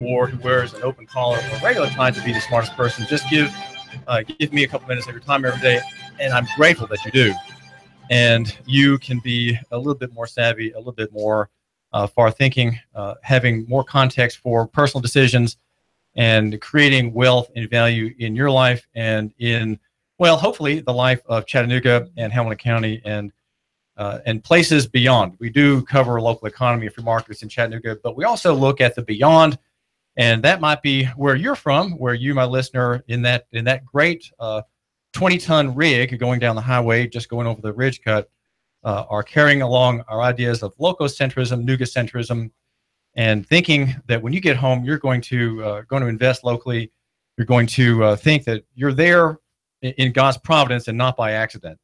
or who wears an open collar or regular tie to be the smartest person. Just give me a couple minutes of your time every day, and I'm grateful that you do. And you can be a little bit more savvy, a little bit more far thinking, having more context for personal decisions, and creating wealth and value in your life and in, well, hopefully the life of Chattanooga and Hamilton County and places beyond. We do cover local economy, free markets in Chattanooga, but we also look at the beyond, and that might be where you're from, where you, my listener, in that great 20-ton rig going down the highway, just going over the ridge cut, are carrying along our ideas of lococentrism, nougacentrism, and thinking that when you get home, you're going to invest locally. You're going to think that you're there in God's providence and not by accident,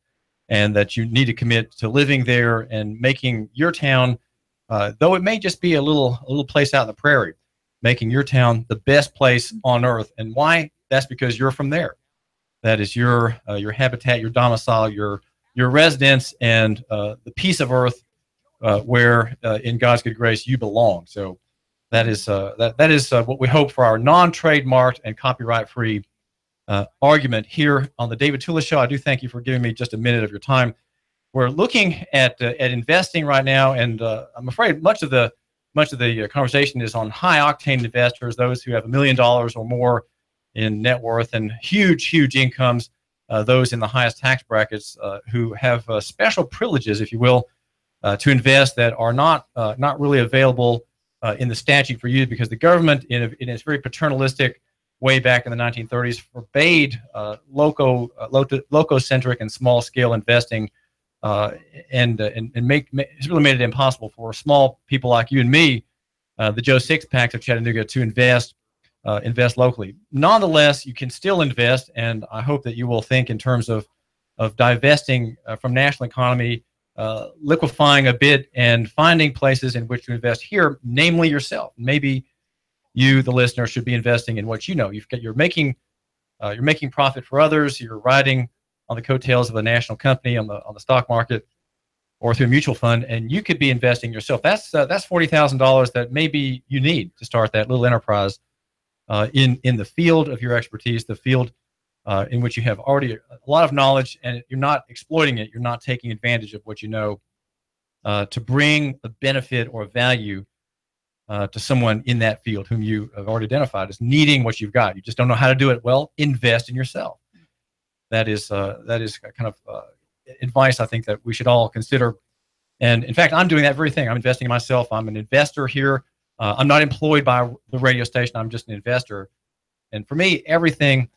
and that you need to commit to living there and making your town, though it may just be a little place out in the prairie, making your town the best place on earth. And why? That's because you're from there. That is your habitat, your domicile, your residence, and the piece of earth where, in God's good grace, you belong. So that is what we hope for our non-trademarked and copyright-free argument here on the David Tulis Show. I do thank you for giving me just a minute of your time. We're looking at investing right now, and I'm afraid much of the conversation is on high-octane investors, those who have $1 million or more in net worth and huge incomes, those in the highest tax brackets who have special privileges, if you will, to invest that are not really available in the statute for you, because the government, in its very paternalistic way back in the 1930s, forbade lococentric and small-scale investing, and it's really made it impossible for small people like you and me, the Joe Sixpacks of Chattanooga, to invest locally. Nonetheless, you can still invest, and I hope that you will think in terms of divesting from national economy, liquefying a bit, and finding places in which to invest here, namely yourself. Maybe you, the listener, should be investing in what you know. You're making profit for others. You're riding on the coattails of a national company on the stock market or through a mutual fund, and you could be investing yourself. That's $40,000 that maybe you need to start that little enterprise in the field of your expertise, the field in which you have already a lot of knowledge, and you're not exploiting it. You're not taking advantage of what you know to bring a benefit or a value to someone in that field whom you have already identified as needing what you've got. You just don't know how to do it. Well, invest in yourself. That is kind of advice I think that we should all consider. And in fact, I'm doing that very thing. I'm investing in myself. I'm an investor here. I'm not employed by the radio station. I'm just an investor. And for me, everything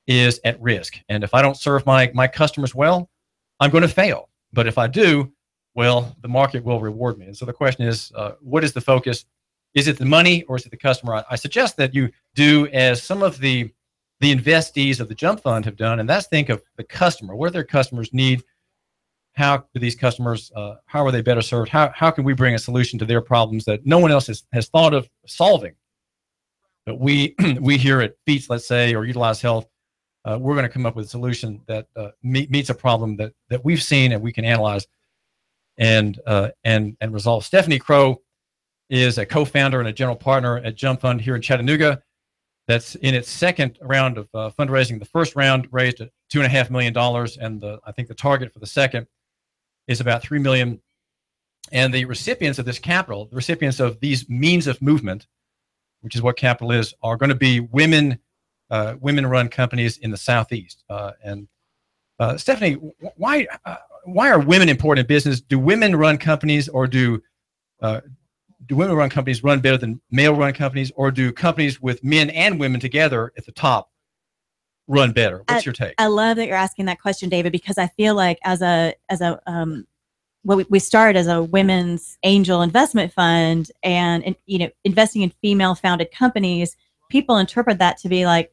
is at risk. And if I don't serve my customers well, I'm going to fail. But if I do, well, the market will reward me. And so the question is, what is the focus? Is it the money or is it the customer? I suggest that you do as some of the investees of the Jump Fund have done, and that's think of the customer. What do their customers need? How do these customers, how are they better served? How can we bring a solution to their problems that no one else has thought of solving? But we here at Feats, let's say, or Utilize Health, we're going to come up with a solution that meets a problem that we've seen and we can analyze and resolve. Stefanie Crowe is a co-founder and a general partner at Jump Fund here in Chattanooga. That's in its second round of fundraising. The first round raised $2.5 million, and I think the target for the second is about $3 million. And the recipients of this capital, the recipients of these means of movement, which is what capital is, are going to be women-run companies in the Southeast. And Stefanie, why are women important in business? Do women run companies, or do women-run companies run better than male-run companies, or do companies with men and women together at the top run better? What's your take? I love that you're asking that question, David, because I feel like we started as a women's angel investment fund, and investing in female-founded companies, people interpret that to be like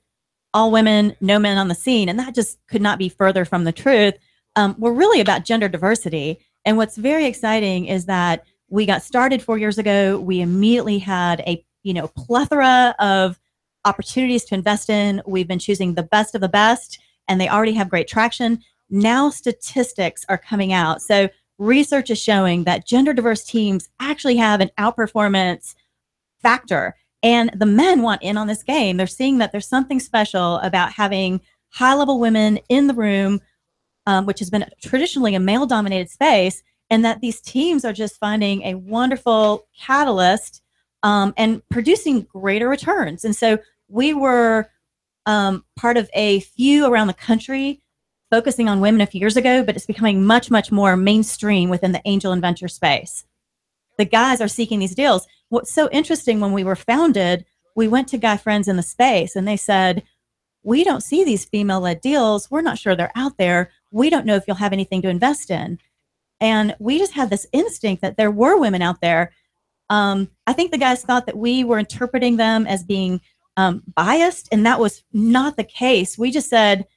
all women, no men on the scene, and that just could not be further from the truth. We're really about gender diversity, and what's very exciting is that we got started 4 years ago. We immediately had a plethora of opportunities to invest in. We've been choosing the best of the best, and they already have great traction. Now statistics are coming out. So research is showing that gender diverse teams actually have an outperformance factor. And the men want in on this game. They're seeing that there's something special about having high-level women in the room, which has been traditionally a male-dominated space, and that these teams are just finding a wonderful catalyst and producing greater returns. And so we were part of a few around the country focusing on women a few years ago, but it's becoming much, much more mainstream within the angel and venture space. The guys are seeking these deals. What's so interesting, when we were founded, we went to guy friends in the space and they said, we don't see these female-led deals. We're not sure they're out there. We don't know if you'll have anything to invest in. And we just had this instinct that there were women out there. I think the guys thought that we were interpreting them as being biased, and that was not the case. We just said,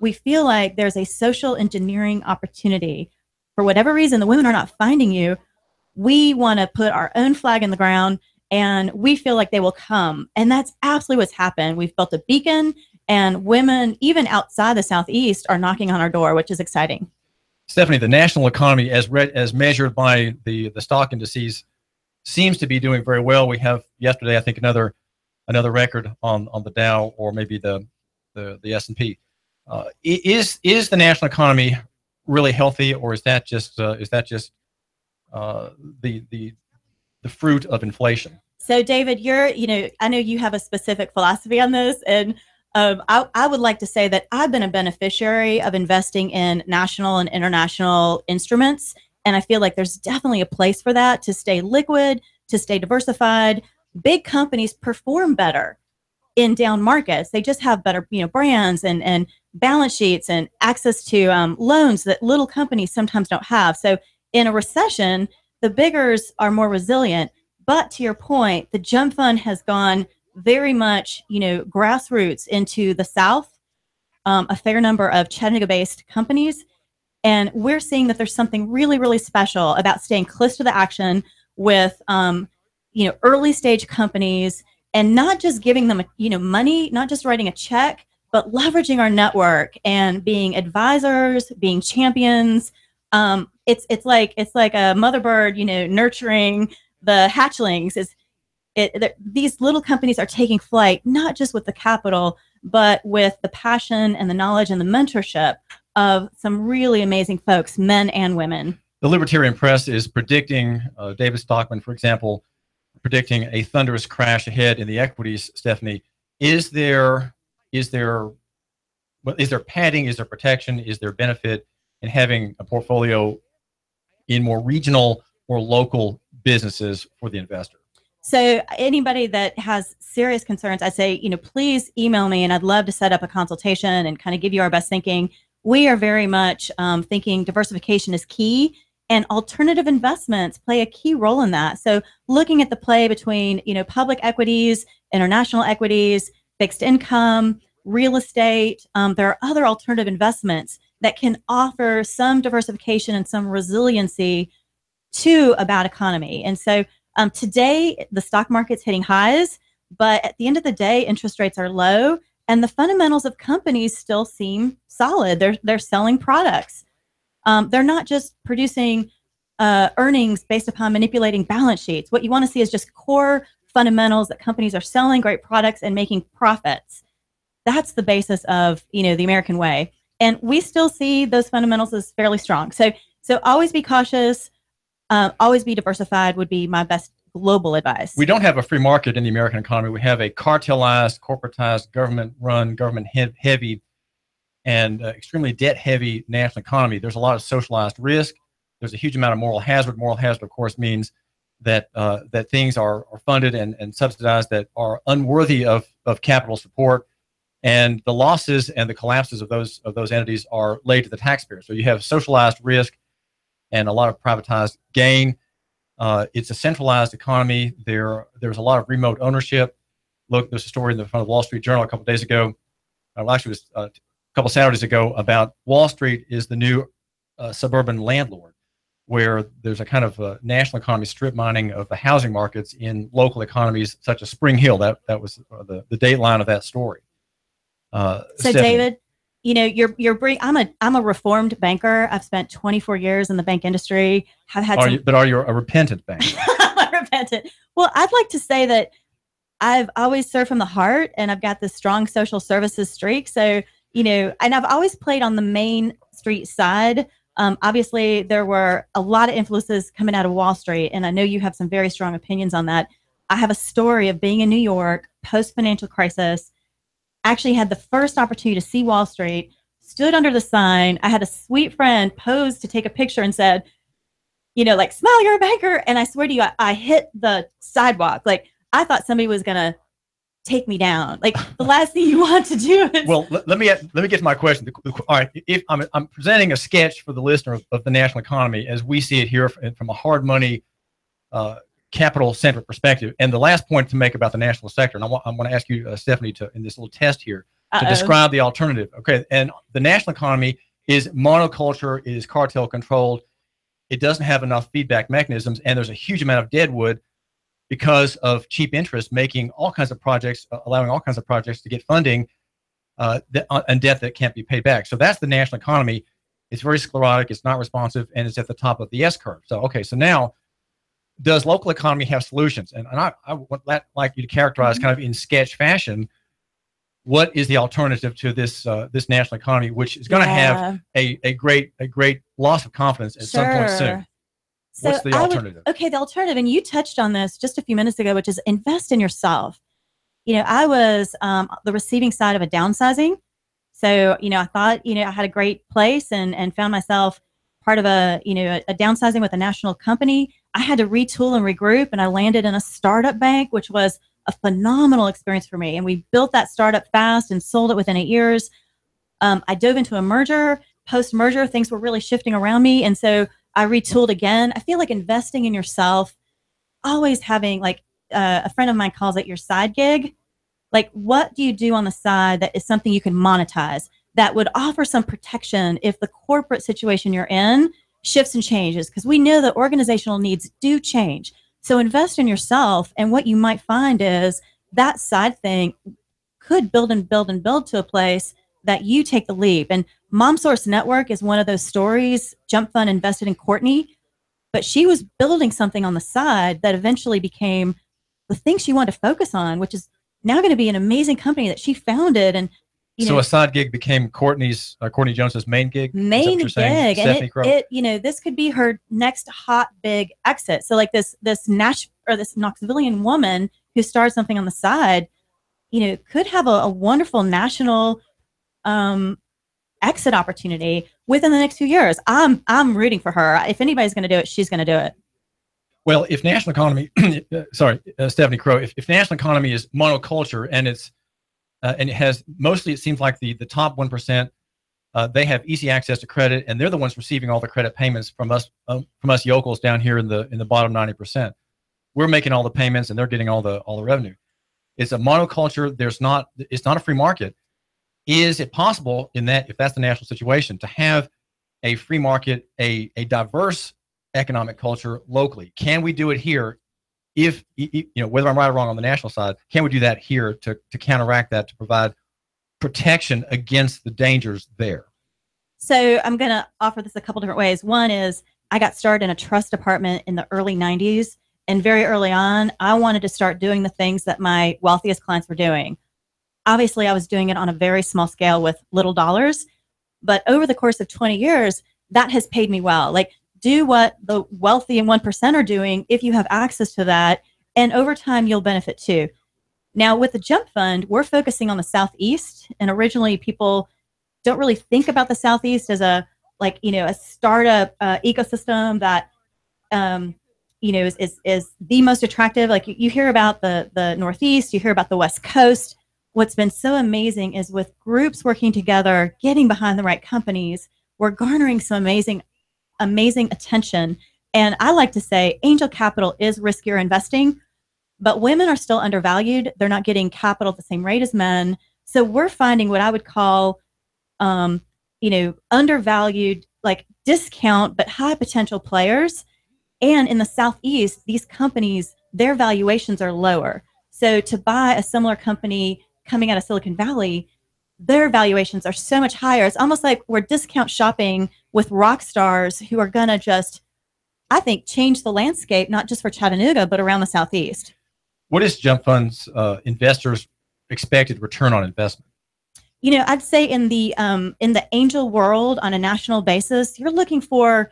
we feel like there's a social engineering opportunity. For whatever reason, the women are not finding you. We want to put our own flag in the ground, and we feel like they will come. And that's absolutely what's happened. We've built a beacon, and women, even outside the Southeast, are knocking on our door, which is exciting. Stefanie, the national economy, as measured by the stock indices, seems to be doing very well. We have yesterday, I think, another record on the Dow, or maybe the S&P. Is the national economy really healthy, or is that just the fruit of inflation? So, David, I know you have a specific philosophy on this, and I would like to say that I've been a beneficiary of investing in national and international instruments, and I feel like there's definitely a place for that, to stay liquid, to stay diversified. Big companies perform better in down markets. They just have better, brands and balance sheets and access to loans that little companies sometimes don't have. So in a recession, the biggers are more resilient. But to your point, the jump fund has gone very much, grassroots into the South, a fair number of Chattanooga-based companies. And we're seeing that there's something really, really special about staying close to the action with, early stage companies, and not just giving them, money, not just writing a check, but leveraging our network and being advisors, being champions. It's like a mother bird, nurturing the hatchlings. These little companies are taking flight, not just with the capital, but with the passion and the knowledge and the mentorship of some really amazing folks, men and women. The Libertarian Press is predicting, David Stockman, for example, predicting a thunderous crash ahead in the equities. Stefanie, is there padding? Is there protection? Is there benefit in having a portfolio in more regional or local businesses for the investor? So anybody that has serious concerns, I say, please email me, and I'd love to set up a consultation and kind of give you our best thinking. We are very much thinking diversification is key, and alternative investments play a key role in that. So looking at the play between, public equities, international equities, fixed income, real estate, there are other alternative investments that can offer some diversification and some resiliency to a bad economy. And so today, the stock market's hitting highs, but at the end of the day, interest rates are low, and the fundamentals of companies still seem solid. They're selling products. They're not just producing earnings based upon manipulating balance sheets. What you want to see is just core fundamentals, that companies are selling great products and making profits. That's the basis of, the American way. And we still see those fundamentals as fairly strong. So always be cautious. Always be diversified would be my best global advice. We don't have a free market in the American economy. We have a cartelized, corporatized, government-run, government-heavy, and extremely debt-heavy national economy. There's a lot of socialized risk. There's a huge amount of moral hazard. Moral hazard, of course, means that that things are funded and subsidized that are unworthy of capital support, and the losses and the collapses of those entities are laid to the taxpayer. So you have socialized risk and a lot of privatized gain. It's a centralized economy. There's a lot of remote ownership. Look, there's a story in the front of the Wall Street Journal a couple of days ago. Actually, it was a couple of Saturdays ago, about Wall Street is the new suburban landlord, where there's a kind of national economy strip mining of the housing markets in local economies such as Spring Hill. That was the dateline of that story. So Stefanie. David, I'm a reformed banker. I've spent 24 years in the bank industry. Have had Are you a repentant banker? I'm repentant. Well, I'd like to say that I've always served from the heart, and I've got this strong social services streak. So, and I've always played on the Main Street side. Obviously, there were a lot of influences coming out of Wall Street, and I know you have some very strong opinions on that. I have a story of being in New York post-financial crisis, actually had the first opportunity to see Wall Street, stood under the sign. I had a sweet friend pose to take a picture and said, like, smile, you're a banker. And I swear to you, I hit the sidewalk. Like, I thought somebody was going to take me down. Like, the last thing you want to do is... Well, let me get to my question. All right, if I'm presenting a sketch for the listener of the national economy as we see it here from a hard money, capital-centric perspective. And the last point to make about the national sector, and I want to ask you, Stefanie, in this little test here, to describe the alternative. Okay, and the national economy is monoculture, it is cartel-controlled, it doesn't have enough feedback mechanisms, and there's a huge amount of deadwood because of cheap interest making all kinds of projects, allowing all kinds of projects to get funding and debt that can't be paid back. So that's the national economy. It's very sclerotic, it's not responsive, and it's at the top of the S-curve. So, okay, so now, does local economy have solutions? And I would like you to characterize kind of in sketch fashion, what is the alternative to this this national economy, which is going to have a great loss of confidence at some point soon? So what's the alternative? The alternative, and you touched on this just a few minutes ago, which is invest in yourself. I was the receiving side of a downsizing. So, I thought, I had a great place and found myself part of a downsizing with a national company. I had to retool and regroup, and I landed in a startup bank, which was a phenomenal experience for me. And we built that startup fast and sold it within 8 years. I dove into a merger. Post-merger, things were really shifting around me. And so I retooled again. I feel like investing in yourself, always having, like, a friend of mine calls it your side gig. Like, what do you do on the side that is something you can monetize that would offer some protection if the corporate situation you're in shifts and changes? Because we know that organizational needs do change. So invest in yourself, and what you might find is that side thing could build and build and build to a place that you take the leap. And Mom Source Network is one of those stories. Jump Fund invested in Courtney, but she was building something on the side that eventually became the thing she wanted to focus on, which is now going to be an amazing company that she founded. And so a side gig became Courtney Jones's main gig. Main gig, and this could be her next hot big exit. So like this Knoxvillian woman who started something on the side, could have a wonderful national exit opportunity within the next few years. I'm rooting for her. If anybody's going to do it, she's going to do it. Well, if national economy, Stefanie Crowe, if national economy is monoculture and and it has mostly, it seems like the top 1%, they have easy access to credit, and they're the ones receiving all the credit payments from us yokels down here in the bottom 90%. We're making all the payments, and they're getting all the revenue. It's a monoculture. It's not a free market. Is it possible if that's the national situation, to have a free market, a diverse economic culture locally? Can we do it here? If whether I'm right or wrong on the national side, can we do that here to counteract that, to provide protection against the dangers there? So I'm going to offer this a couple different ways. One is I got started in a trust department in the early 90s, and very early on, I wanted to start doing the things that my wealthiest clients were doing. Obviously, I was doing it on a very small scale with little dollars, but over the course of 20 years, that has paid me well. Like, do what the wealthy and 1% are doing if you have access to that, and over time you'll benefit too. Now with the Jump Fund, we're focusing on the Southeast, and originally people don't really think about the Southeast as a startup ecosystem that is the most attractive. Like you hear about the Northeast, you hear about the West Coast. What's been so amazing is with groups working together, getting behind the right companies, we're garnering some amazing attention. And I like to say angel capital is riskier investing, but women are still undervalued. They're not getting capital at the same rate as men. So we're finding what I would call, undervalued, like discount, but high potential players. And in the Southeast, these companies, their valuations are lower. So to buy a similar company coming out of Silicon Valley, their valuations are so much higher. It's almost like we're discount shopping with rock stars who are going to just, I think, change the landscape, not just for Chattanooga, but around the Southeast. What is Jump Fund's investors' expected return on investment? I'd say in the angel world on a national basis, you're looking for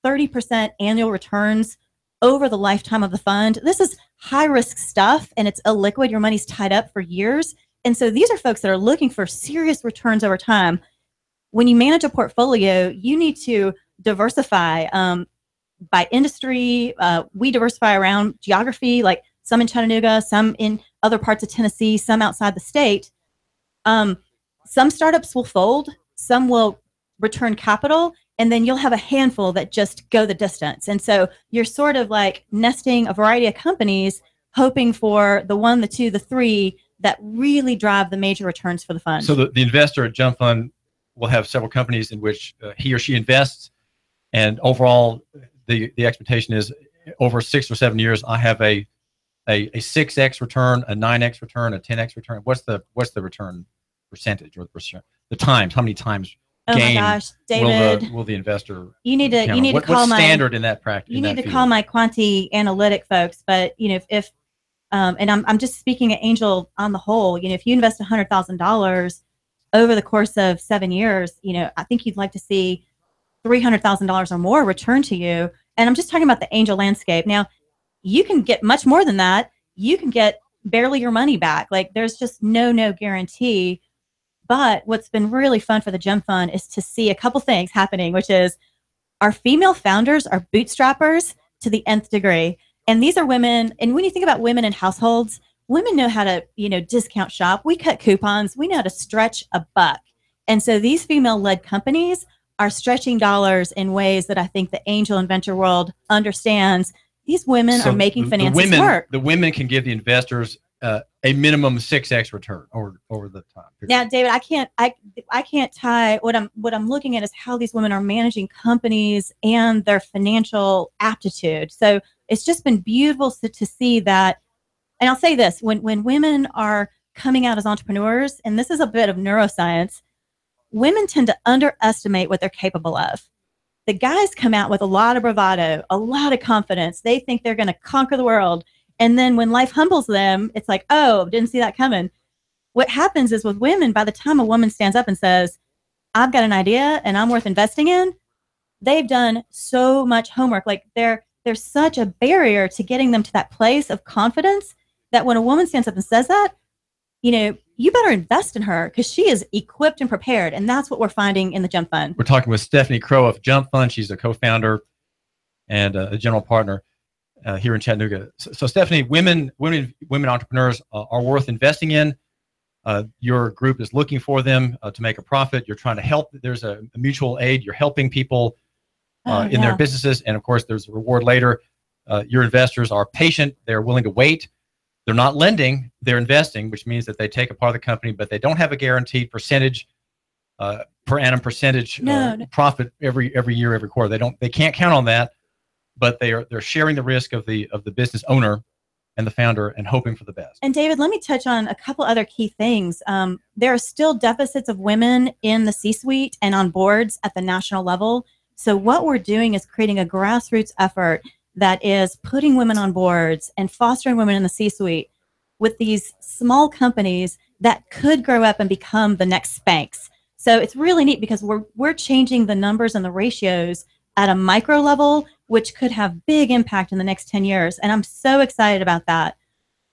30% annual returns over the lifetime of the fund. This is high risk stuff and it's illiquid. Your money's tied up for years. And so these are folks that are looking for serious returns over time. When you manage a portfolio, you need to diversify by industry. We diversify around geography, like some in Chattanooga, some in other parts of Tennessee, some outside the state. Some startups will fold, some will return capital, and then you'll have a handful that just go the distance. And so you're sort of like nesting a variety of companies, hoping for the one, the two, the three that really drive the major returns for the fund. So the investor at Jump Fund will have several companies in which he or she invests, and overall the expectation is over 6 or 7 years, I have a 6x return, a 9x return, a 10x return. What's the return percentage or the times? How many times? Oh my gosh, David! Will the investor? You need to call what's my standard in that practice. You need to call my quanti analytic folks. But if and I'm just speaking at Angel on the whole. If you invest $100,000 over the course of 7 years, I think you'd like to see $300,000 or more return to you. And I'm just talking about the angel landscape. Now, you can get much more than that. You can get barely your money back. Like there's just no guarantee. But what's been really fun for the Jump Fund is to see a couple things happening, which is our female founders are bootstrappers to the nth degree. And these are women. And when you think about women in households, women know how to, discount shop. We cut coupons. We know how to stretch a buck. And so these female-led companies are stretching dollars in ways that I think the angel and venture world understands. These women are making finances work. The women can give the investors a minimum 6x return over the time period. Now, David, I can't tie what I'm looking at is how these women are managing companies and their financial aptitude. So it's just been beautiful to see that. And I'll say this, when women are coming out as entrepreneurs, and this is a bit of neuroscience, women tend to underestimate what they're capable of. The guys come out with a lot of bravado, a lot of confidence. They think they're going to conquer the world. And then when life humbles them, it's like, oh, didn't see that coming. What happens is with women, by the time a woman stands up and says, I've got an idea and I'm worth investing in, they've done so much homework. Like there's such a barrier to getting them to that place of confidence that when a woman stands up and says that, you better invest in her because she is equipped and prepared. And that's what we're finding in the Jump Fund. We're talking with Stefanie Crowe of Jump Fund. She's a co-founder and a general partner here in Chattanooga. So Stefanie, women entrepreneurs are worth investing in. Your group is looking for them to make a profit. You're trying to help. There's a mutual aid. You're helping people in their businesses. And of course, there's a reward later. Your investors are patient. They're willing to wait. They're not lending, they're investing, which means that they take a part of the company, but they don't have a guaranteed percentage, per annum percentage profit every year, every quarter. They can't count on that, but they're sharing the risk of the business owner and the founder and hoping for the best. And David, let me touch on a couple other key things. There are still deficits of women in the C-suite and on boards at the national level. So what we're doing is creating a grassroots effort that is putting women on boards and fostering women in the C-suite with these small companies that could grow up and become the next Spanx. So it's really neat because we're changing the numbers and the ratios at a micro level, which could have big impact in the next 10 years. And I'm so excited about that.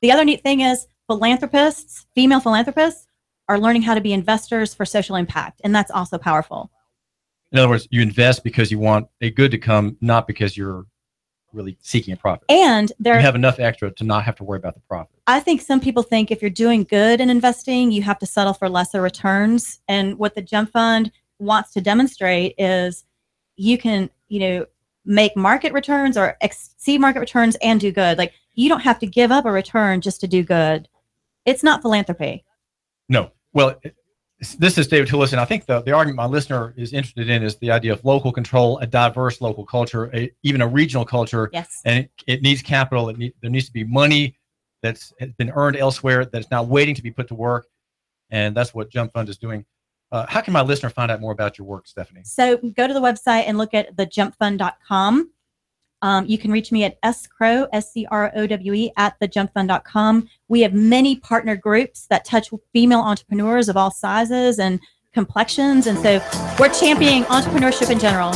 The other neat thing is philanthropists, female philanthropists, are learning how to be investors for social impact. And that's also powerful. In other words, you invest because you want a good to come, not because you're really seeking a profit. And you have enough extra to not have to worry about the profit. I think some people think if you're doing good in investing, you have to settle for lesser returns. And what the Jump Fund wants to demonstrate is you can, make market returns or exceed market returns and do good. Like you don't have to give up a return just to do good. It's not philanthropy. No. Well, this is David Tulis, and I think the argument my listener is interested in is the idea of local control, a diverse local culture, even a regional culture. Yes. And it needs capital. There needs to be money has been earned elsewhere that's now waiting to be put to work. And that's what Jump Fund is doing. How can my listener find out more about your work, Stefanie? So go to the website and look at thejumpfund.com. You can reach me at scrowe, SCROWE, at thejumpfund.com. We have many partner groups that touch female entrepreneurs of all sizes and complexions. And so we're championing entrepreneurship in general.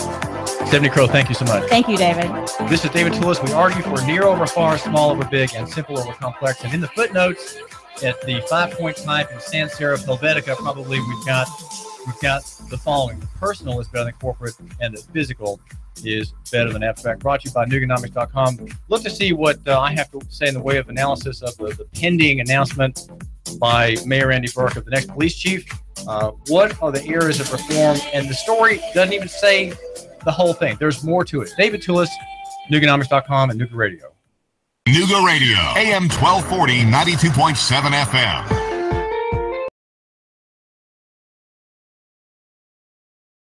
Stefanie Crowe, thank you so much. Thank you, David. This is David Tulis. We argue for near over far, small over big, and simple over complex. And in the footnotes at the 5-point type in sans serif Helvetica, probably we've got the following. The personal is better than corporate, and the physical is better than abstract. Brought to you by Nooganomics.com. Look to see what I have to say in the way of analysis of the pending announcement by Mayor Andy Burke of the next police chief. What are the areas of reform? And the story doesn't even say the whole thing. There's more to it. David Tulis, Nooganomics.com, and Nooga Radio. Nooga Radio, AM 1240, 92.7 FM.